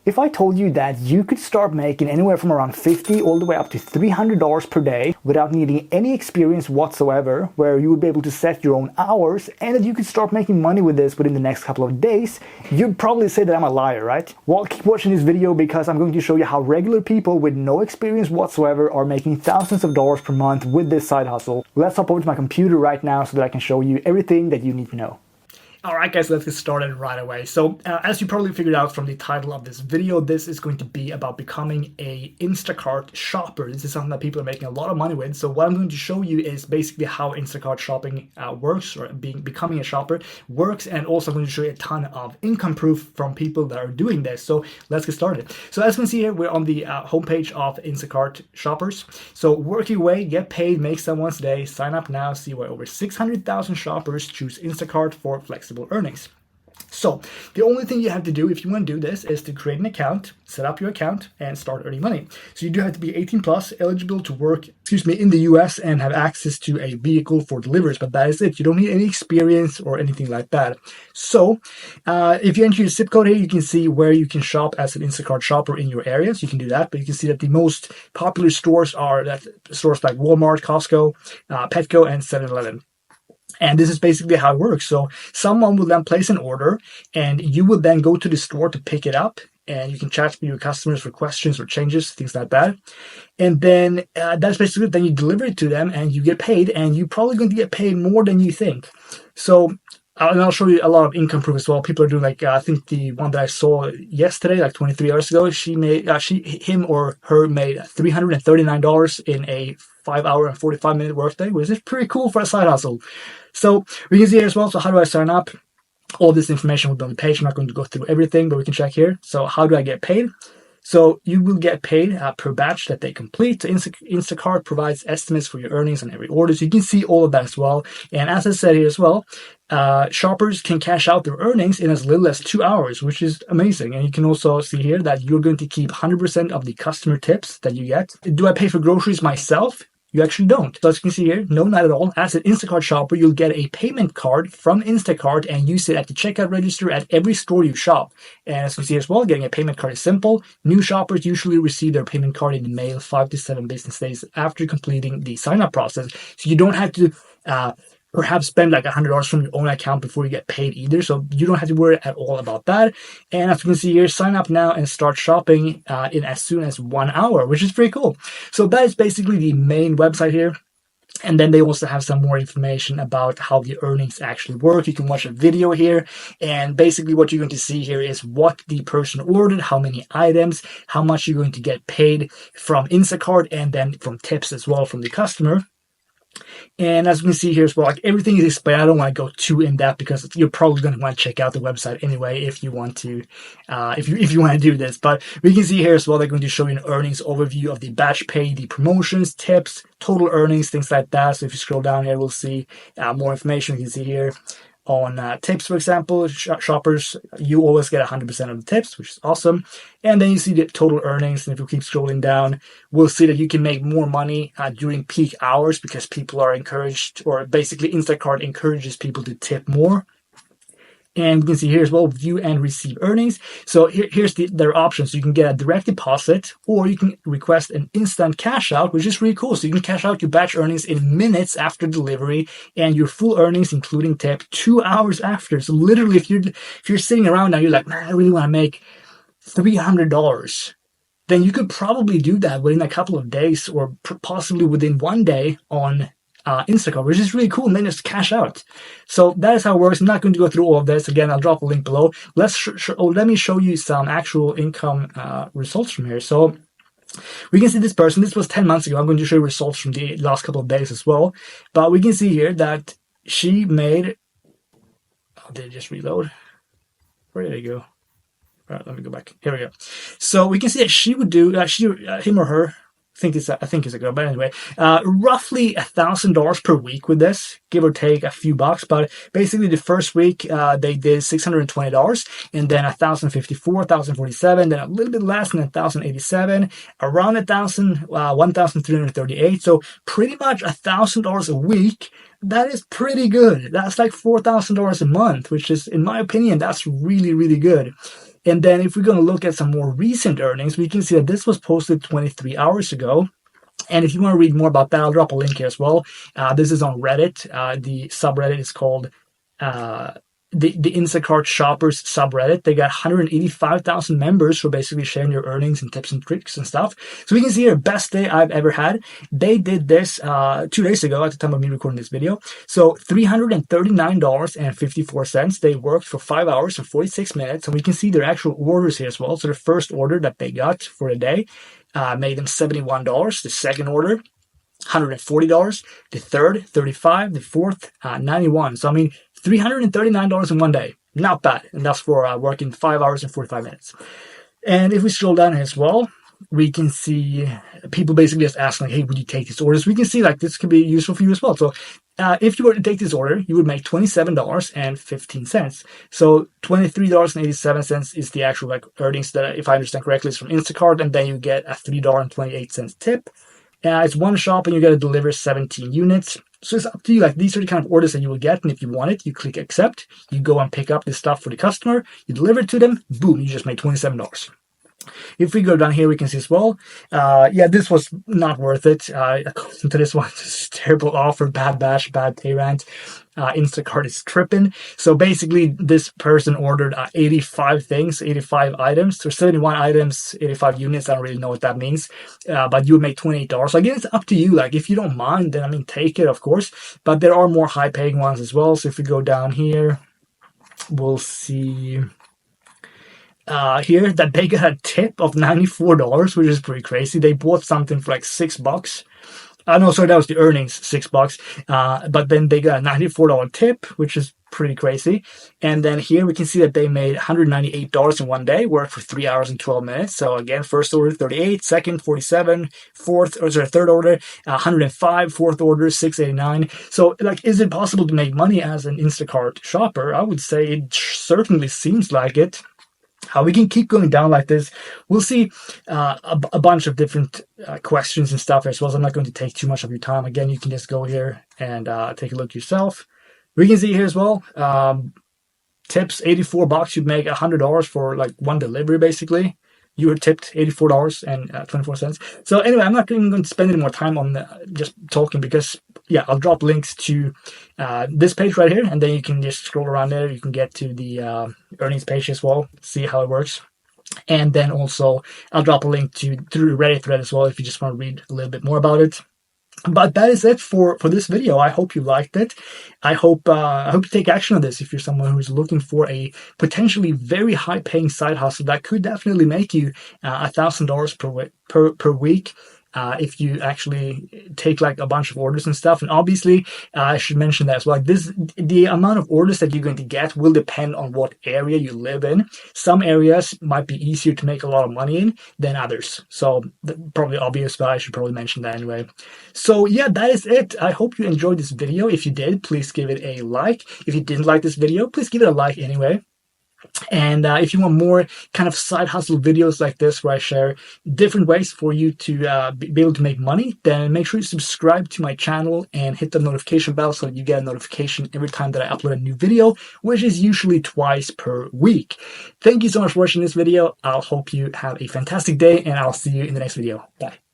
If I told you that you could start making anywhere from around $50 all the way up to $300 per day without needing any experience whatsoever, where you would be able to set your own hours and that you could start making money with this within the next couple of days, you'd probably say that I'm a liar, right? Well, keep watching this video because I'm going to show you how regular people with no experience whatsoever are making thousands of dollars per month with this side hustle. Let's hop over to my computer right now so that I can show you everything that you need to know. Alright guys, let's get started right away. So as you probably figured out from the title of this video, this is going to be about becoming a Instacart shopper. This is something that people are making a lot of money with. So what I'm going to show you is basically how Instacart shopping works, or becoming a shopper works, and also I'm going to show you a ton of income proof from people that are doing this. So let's get started. So as you can see here, we're on the homepage of Instacart shoppers. So work your way, get paid, make someone's day, sign up now, see why over 600,000 shoppers choose Instacart for flexible earnings. So the only thing you have to do if you want to do this is to create an account, set up your account, and start earning money. So you do have to be 18 plus, eligible to work, in the US, and have access to a vehicle for deliveries. But that is it. You don't need any experience or anything like that. So if you enter your zip code here, you can see where you can shop as an Instacart shopper in your area. So you can do that. But you can see that the most popular stores are stores like Walmart, Costco, Petco, and 7-Eleven. And this is basically how it works. So someone will then place an order and you will then go to the store to pick it up, and you can chat with your customers for questions or changes, things like that. And then that's basically it. Then you deliver it to them and you get paid, and you're probably going to get paid more than you think. So and I'll show you a lot of income proof as well. People are doing like, I think the one that I saw yesterday, like 23 hours ago, him or her made $339 in a 5-hour and 45-minute workday, which is pretty cool for a side hustle. So we can see here as well. So how do I sign up? All this information will be on the page. I'm not going to go through everything, but we can check here. So how do I get paid? So you will get paid per batch that they complete. So Instacart provides estimates for your earnings on every order. So you can see all of that as well. And as I said here as well, shoppers can cash out their earnings in as little as 2 hours, which is amazing. And you can also see here that you're going to keep 100% of the customer tips that you get. Do I pay for groceries myself? You actually don't. So as you can see here, no, not at all. As an Instacart shopper, you'll get a payment card from Instacart and use it at the checkout register at every store you shop. And as you can see as well, getting a payment card is simple. New shoppers usually receive their payment card in the mail 5 to 7 business days after completing the sign-up process. So you don't have to perhaps spend like $100 from your own account before you get paid either. So you don't have to worry at all about that. And as you can see here, sign up now and start shopping in as soon as 1 hour, which is pretty cool. So that is basically the main website here. And then they also have some more information about how the earnings actually work. You can watch a video here. And basically what you're going to see here is what the person ordered, how many items, how much you're going to get paid from Instacart, and then from tips as well from the customer. And as you can see here as well, like everything is explained. I don't want to go too in depth because you're probably going to want to check out the website anyway if you want to, if you want to do this. But we can see here as well, they're going to show you an earnings overview of the batch pay, the promotions, tips, total earnings, things like that. So if you scroll down here, we'll see more information. You can see here on tips, for example, shoppers, you always get 100% of the tips, which is awesome. And then you see the total earnings. And if you keep scrolling down, we'll see that you can make more money during peak hours because people are encouraged, or basically Instacart encourages people to tip more. And you can see here as well, view and receive earnings. So here's their options. You can get a direct deposit, or you can request an instant cash out, which is really cool. So you can cash out your batch earnings in minutes after delivery, and your full earnings, including tip, 2 hours after. So literally, if you're sitting around now, you're like, man, I really want to make $300. Then you could probably do that within a couple of days, or possibly within 1 day on Instacart, which is really cool, and then just cash out. So that is how it works. I'm not going to go through all of this. Again, I'll drop a link below. Let me show you some actual income results from here. So we can see this person, this was 10 months ago. I'm going to show you results from the last couple of days as well. But we can see here that she made, did it just reload? Where did it go? All right, let me go back. Here we go. So we can see that she would do, him or her, I think it's a girl, but anyway, roughly $1,000 per week with this, give or take a few bucks. But basically, the first week they did $620, and then $1,054, $1,047, then a little bit less than $1,087, around $1,338. So pretty much $1,000 a week. That is pretty good. That's like $4,000 a month, which is, in my opinion, that's really, really good. And then if we're going to look at some more recent earnings, we can see that this was posted 23 hours ago. And if you want to read more about that, I'll drop a link here as well. This is on Reddit. The subreddit is called the Instacart Shoppers subreddit. They got 185,000 members who are basically sharing their earnings and tips and tricks and stuff. So we can see here, best day I've ever had. They did this 2 days ago at the time of me recording this video. So $339.54. They worked for 5 hours and 46 minutes. And we can see their actual orders here as well. So the first order that they got for the day made them $71. The second order, $140. The third, $35. The fourth, $91. So I mean, $339 in one day. Not bad. And that's for working 5 hours and 45 minutes. And if we scroll down here as well, we can see people basically just asking, like, hey, would you take these orders? We can see like this could be useful for you as well. So if you were to take this order, you would make $27.15. So $23.87 is the actual like earnings that, if I understand correctly, is from Instacart. And then you get a $3.28 tip. It's one shop and you got to deliver 17 units. So it's up to you. Like, these are the kind of orders that you will get. And if you want it, you click accept. You go and pick up this stuff for the customer. You deliver it to them. Boom, you just made $27. If we go down here, we can see as well, this was not worth it. According to this one, it's a terrible offer, bad bash, bad pay rant. Instacart is tripping. So basically, this person ordered 85 things, 85 items. So 71 items, 85 units. I don't really know what that means. But you would make $28. So again, it's up to you. Like, if you don't mind, then I mean, take it, of course. But there are more high-paying ones as well. So if we go down here, we'll see here that they got a tip of $94, which is pretty crazy. They bought something for like $6. No, sorry, that was the earnings, $6. But then they got a $94 tip, which is pretty crazy. And then here we can see that they made $198 in one day, worked for 3 hours and 12 minutes. So again, first order 38, second 47, third order 105, fourth order 689. So like, is it possible to make money as an Instacart shopper? I would say it certainly seems like it. We can keep going down like this. We'll see a bunch of different questions and stuff as well. So I'm not going to take too much of your time. Again, you can just go here and take a look yourself. We can see here as well, tips, $84. You'd make $100 for like one delivery, basically. You were tipped $84.24. So anyway, I'm not even going to spend any more time on just talking, because I'll drop links to this page right here, and then you can just scroll around there. You can get to the earnings page as well, see how it works. And then also I'll drop a link to the Reddit thread as well if you just want to read a little bit more about it. But that is it for this video. I hope you liked it. I hope you take action on this if you're someone who's looking for a potentially very high-paying side hustle that could definitely make you $1,000 per week. If you actually take like a bunch of orders and stuff. And obviously, I should mention that as well. Like the amount of orders that you're going to get will depend on what area you live in. Some areas might be easier to make a lot of money in than others. So probably obvious, but I should probably mention that anyway. So that is it. I hope you enjoyed this video. If you did, please give it a like. If you didn't like this video, please give it a like anyway. And if you want more kind of side hustle videos like this, where I share different ways for you to be able to make money, then make sure you subscribe to my channel and hit the notification bell so that you get a notification every time that I upload a new video, which is usually twice per week. Thank you so much for watching this video. I'll hope you have a fantastic day, and I'll see you in the next video. Bye.